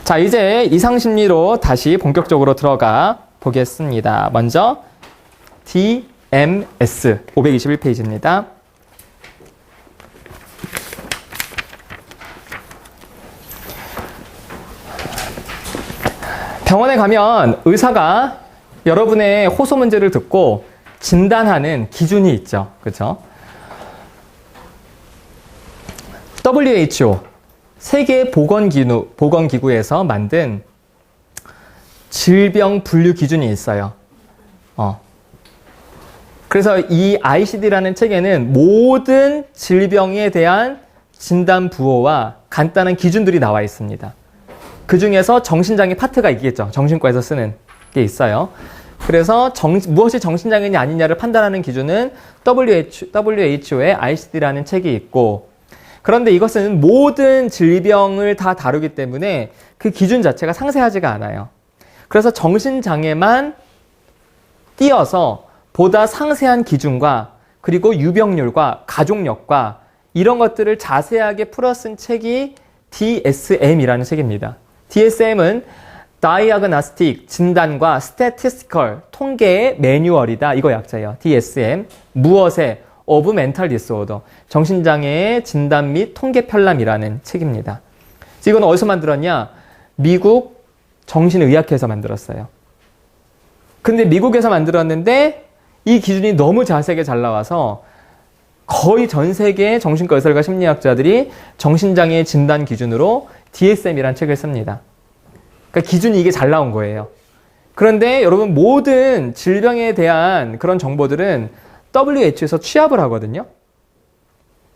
자, 이제 이상심리로 다시 본격적으로 들어가 보겠습니다. 먼저 DMS 521페이지입니다. 병원에 가면 의사가 여러분의 호소 문제를 듣고 진단하는 기준이 있죠. 그렇죠? WHO 세계 보건기구에서 만든 질병 분류 기준이 있어요. 그래서 이 ICD라는 책에는 모든 질병에 대한 진단 부호와 간단한 기준들이 나와 있습니다. 그 중에서 정신장애 파트가 있겠죠. 정신과에서 쓰는 게 있어요. 그래서 무엇이 정신장애냐 아니냐를 판단하는 기준은 WHO의 ICD라는 책이 있고, 그런데 이것은 모든 질병을 다 다루기 때문에 그 기준 자체가 상세하지가 않아요. 그래서 정신장애만 띄어서 보다 상세한 기준과 그리고 유병률과 가족력과 이런 것들을 자세하게 풀어 쓴 책이 DSM이라는 책입니다. DSM은 Diagnostic, 진단과 Statistical, 통계의 매뉴얼이다. 이거 약자예요. DSM, 무엇의 of Mental Disorder, 정신장애의 진단 및 통계 편람이라는 책입니다. 이건 어디서 만들었냐? 미국 정신의학회에서 만들었어요. 근데 미국에서 만들었는데 이 기준이 너무 자세하게 잘 나와서 거의 전 세계의 정신과 의사들과 심리학자들이 정신장애 진단 기준으로 DSM이라는 책을 씁니다. 그러니까 기준이 이게 잘 나온 거예요. 그런데 여러분 모든 질병에 대한 그런 정보들은 WHO에서 취합을 하거든요.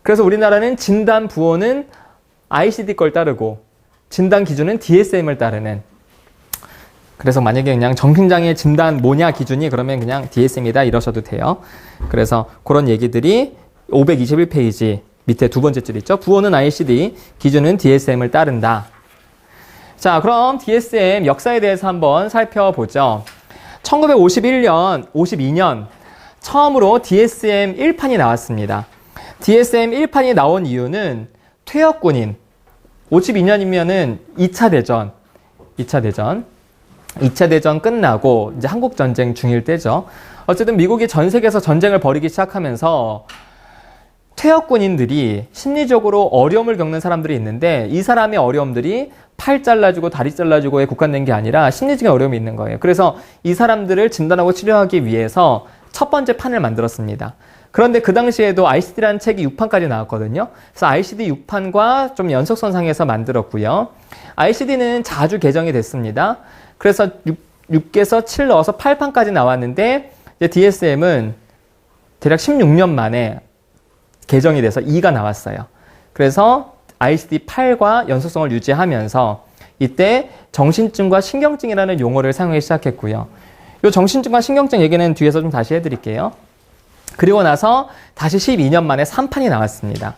그래서 우리나라는 진단 부호는 ICD 걸 따르고 진단 기준은 DSM을 따르는. 그래서 만약에 그냥 정신장애 진단 뭐냐 기준이 그러면 그냥 DSM이다 이러셔도 돼요. 그래서 그런 얘기들이 521페이지 밑에 두 번째 줄 있죠. 부호는 ICD, 기준은 DSM을 따른다. 자, 그럼 DSM 역사에 대해서 한번 살펴보죠. 1952년 처음으로 DSM 1판이 나왔습니다. DSM 1판이 나온 이유는 퇴역군인, 52년이면은 2차 대전 끝나고 이제 한국전쟁 중일 때죠. 어쨌든 미국이 전 세계에서 전쟁을 벌이기 시작하면서 퇴역군인들이 심리적으로 어려움을 겪는 사람들이 있는데 이 사람의 어려움들이 팔 잘라주고 다리 잘라주고에 국한된 게 아니라 심리적인 어려움이 있는 거예요. 그래서 이 사람들을 진단하고 치료하기 위해서 첫 번째 판을 만들었습니다. 그런데 그 당시에도 ICD라는 책이 6판까지 나왔거든요. 그래서 ICD 6판과 좀 연속선상에서 만들었고요. ICD는 자주 개정이 됐습니다. 그래서 6에서 7 넣어서 8판까지 나왔는데 이제 DSM은 대략 16년 만에 개정이 돼서 2가 나왔어요. 그래서 ICD-8과 연속성을 유지하면서 이때 정신증과 신경증이라는 용어를 사용하기 시작했고요. 이 정신증과 신경증 얘기는 뒤에서 좀 다시 해드릴게요. 그리고 나서 다시 12년 만에 3판이 나왔습니다.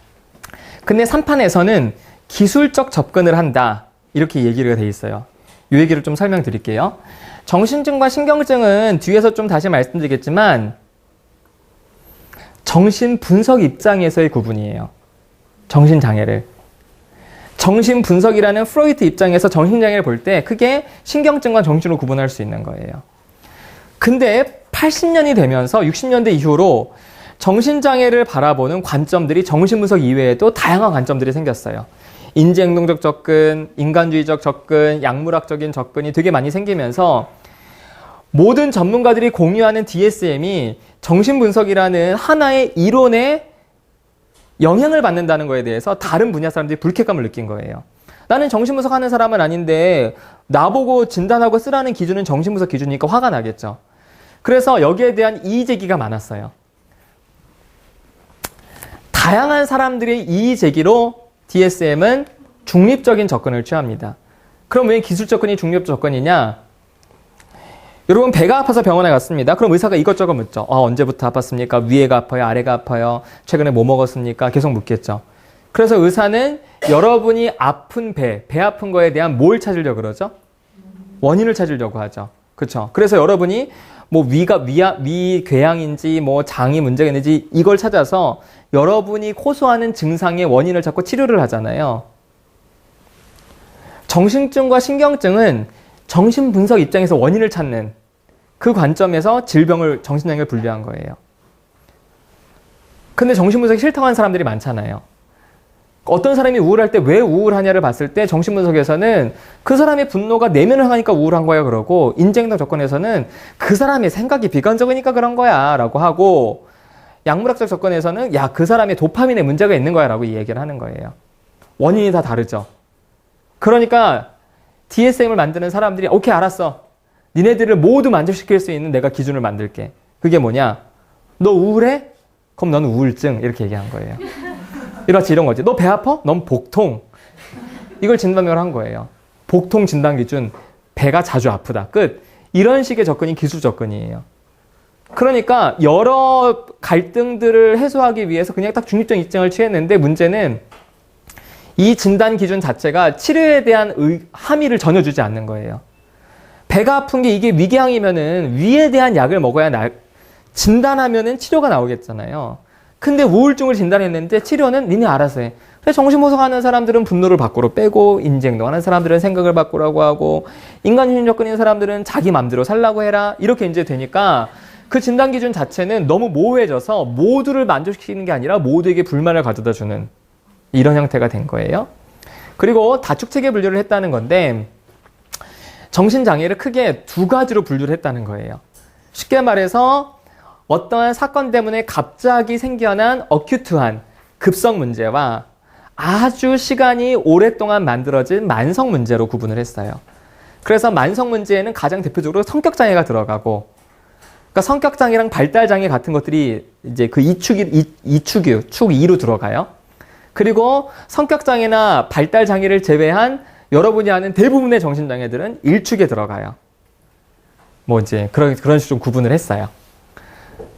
근데 3판에서는 기술적 접근을 한다 이렇게 얘기가 돼 있어요. 이 얘기를 좀 설명드릴게요. 정신증과 신경증은 뒤에서 좀 다시 말씀드리겠지만 정신분석 입장에서의 구분이에요. 정신장애를. 정신분석이라는 프로이트 입장에서 정신장애를 볼 때 크게 신경증과 정신으로 구분할 수 있는 거예요. 근데 80년이 되면서 60년대 이후로 정신장애를 바라보는 관점들이 정신분석 이외에도 다양한 관점들이 생겼어요. 인지행동적 접근, 인간주의적 접근, 약물학적인 접근이 되게 많이 생기면서 모든 전문가들이 공유하는 DSM이 정신분석이라는 하나의 이론에 영향을 받는다는 거에 대해서 다른 분야 사람들이 불쾌감을 느낀 거예요. 나는 정신분석 하는 사람은 아닌데 나보고 진단하고 쓰라는 기준은 정신분석 기준이니까 화가 나겠죠. 그래서 여기에 대한 이의제기가 많았어요. 다양한 사람들의 이의제기로 DSM은 중립적인 접근을 취합니다. 그럼 왜 기술 접근이 중립적 접근이냐? 여러분 배가 아파서 병원에 갔습니다. 그럼 의사가 이것저것 묻죠. 언제부터 아팠습니까? 위에가 아파요? 아래가 아파요? 최근에 뭐 먹었습니까? 계속 묻겠죠. 그래서 의사는 여러분이 아픈 배 아픈 거에 대한 뭘 찾으려고 그러죠? 원인을 찾으려고 하죠. 그렇죠? 그래서 여러분이 뭐 위 궤양인지 뭐 장이 문제가 있는지 이걸 찾아서 여러분이 호소하는 증상의 원인을 찾고 치료를 하잖아요. 정신증과 신경증은 정신분석 입장에서 원인을 찾는 그 관점에서 질병을, 정신장애를 분류한 거예요. 근데 정신분석이 싫다고 하는 사람들이 많잖아요. 어떤 사람이 우울할 때 왜 우울하냐를 봤을 때 정신분석에서는 그 사람의 분노가 내면을 향하니까 우울한 거야 그러고, 인지행동 접근에서는 그 사람의 생각이 비관적이니까 그런 거야 라고 하고, 약물학적 접근에서는 야, 그 사람의 도파민에 문제가 있는 거야 라고 이 얘기를 하는 거예요. 원인이 다 다르죠. 그러니까 DSM을 만드는 사람들이 오케이 알았어. 니네들을 모두 만족시킬 수 있는 내가 기준을 만들게. 그게 뭐냐? 너 우울해? 그럼 너는 우울증. 이렇게 얘기한 거예요. 이렇지 이런 거지. 너 배 아파? 넌 복통. 이걸 진단명을 한 거예요. 복통 진단 기준. 배가 자주 아프다. 끝. 이런 식의 접근이 기술 접근이에요. 그러니까 여러 갈등들을 해소하기 위해서 그냥 딱 중립적 입장을 취했는데, 문제는 이 진단 기준 자체가 치료에 대한 함의를 전혀 주지 않는 거예요. 배가 아픈 게 이게 위궤양이면은 위에 대한 약을 먹어야 진단하면은 치료가 나오겠잖아요. 근데 우울증을 진단했는데 치료는 니네 알아서 해. 그래서 정신분석하는 사람들은 분노를 밖으로 빼고, 인지행동하는 사람들은 생각을 바꾸라고 하고, 인간주의 접근인 사람들은 자기 맘대로 살라고 해라. 이렇게 이제 되니까 그 진단 기준 자체는 너무 모호해져서 모두를 만족시키는 게 아니라 모두에게 불만을 가져다 주는 이런 형태가 된 거예요. 그리고 다축체계 분류를 했다는 건데, 정신장애를 크게 두 가지로 분류를 했다는 거예요. 쉽게 말해서 어떠한 사건 때문에 갑자기 생겨난 어큐트한 급성 문제와 아주 시간이 오랫동안 만들어진 만성 문제로 구분을 했어요. 그래서 만성 문제에는 가장 대표적으로 성격장애가 들어가고, 그러니까 성격장애랑 발달장애 같은 것들이 이제 그 축 2로 들어가요. 그리고 성격장애나 발달장애를 제외한 여러분이 아는 대부분의 정신장애들은 1축에 들어가요. 뭐 이제 그런 식으로 구분을 했어요.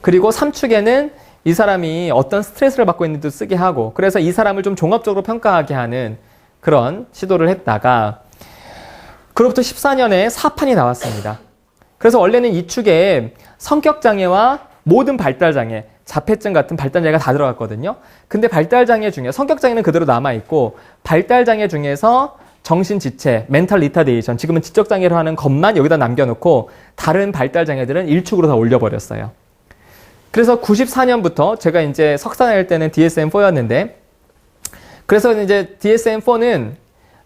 그리고 3축에는 이 사람이 어떤 스트레스를 받고 있는지도 쓰게 하고, 그래서 이 사람을 좀 종합적으로 평가하게 하는 그런 시도를 했다가, 그로부터 14년에 4판이 나왔습니다. 그래서 원래는 이 축에 성격장애와 모든 발달장애, 자폐증 같은 발달장애가 다 들어갔거든요. 근데 발달장애 중에 성격장애는 그대로 남아있고, 발달장애 중에서 정신지체, 멘탈 리타데이션, 지금은 지적장애로 하는 것만 여기다 남겨놓고 다른 발달장애들은 1축으로 다 올려버렸어요. 그래서 94년부터 제가 이제 석사 낼 때는 DSM-4였는데, 그래서 이제 DSM-4는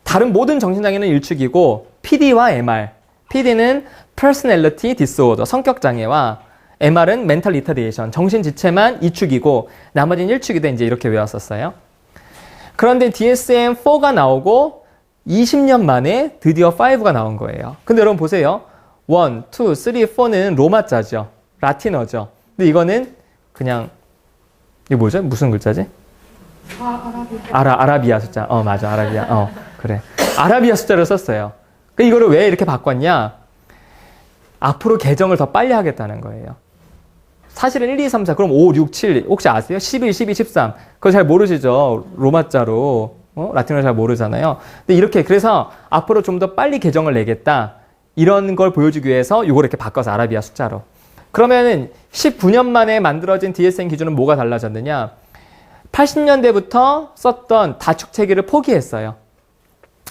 다른 모든 정신장애는 1축이고, PD와 MR, PD는 Personality Disorder, 성격장애와 MR은 Mental Retardation, 정신지체만 2축이고 나머지는 1축이다, 이제 이렇게 외웠었어요. 그런데 DSM-4가 나오고 20년 만에 드디어 5가 나온 거예요. 근데 여러분 보세요. 1, 2, 3, 4는 로마자죠. 라틴어죠. 근데 이거는 그냥, 이게 뭐죠? 무슨 글자지? 아라비아 숫자. 맞아. 아라비아. 그래. 아라비아 숫자를 썼어요. 이거를 왜 이렇게 바꿨냐? 앞으로 개정을 더 빨리 하겠다는 거예요. 사실은 1, 2, 3, 4, 그럼 5, 6, 7, 혹시 아세요? 11, 12, 13. 그거 잘 모르시죠? 로마자로. 라틴어를 잘 모르잖아요. 근데 이렇게, 그래서 앞으로 좀 더 빨리 개정을 내겠다. 이런 걸 보여주기 위해서 이걸 이렇게 바꿔서 아라비아 숫자로. 그러면은 19년 만에 만들어진 DSM 기준은 뭐가 달라졌느냐? 80년대부터 썼던 다축체계를 포기했어요.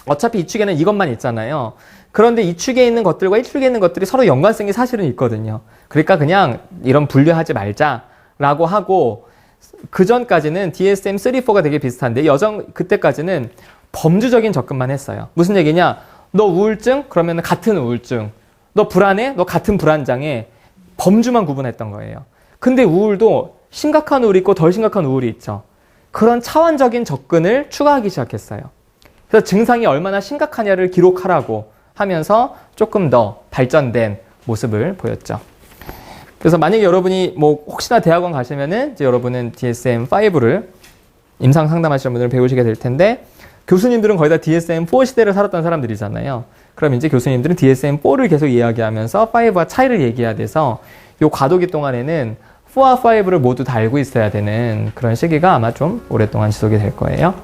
어차피 2축에는 이것만 있잖아요. 그런데 2축에 있는 것들과 1축에 있는 것들이 서로 연관성이 사실은 있거든요. 그러니까 그냥 이런 분류하지 말자라고 하고, 그 전까지는 DSM-3, 4가 되게 비슷한데 그때까지는 범주적인 접근만 했어요. 무슨 얘기냐? 너 우울증? 그러면 같은 우울증. 너 불안해? 너 같은 불안장애. 범주만 구분했던 거예요. 근데 우울도 심각한 우울이 있고 덜 심각한 우울이 있죠. 그런 차원적인 접근을 추가하기 시작했어요. 그래서 증상이 얼마나 심각하냐를 기록하라고 하면서 조금 더 발전된 모습을 보였죠. 그래서 만약에 여러분이 뭐 혹시나 대학원 가시면은 이제 여러분은 DSM-5를 임상 상담하시는 분들은 배우시게 될 텐데, 교수님들은 거의 다 DSM-4 시대를 살았던 사람들이잖아요. 그럼 이제 교수님들은 DSM-4를 계속 이야기하면서 5와 차이를 얘기해야 돼서 요 과도기 동안에는 4와 5를 모두 다 알고 있어야 되는 그런 시기가 아마 좀 오랫동안 지속이 될 거예요.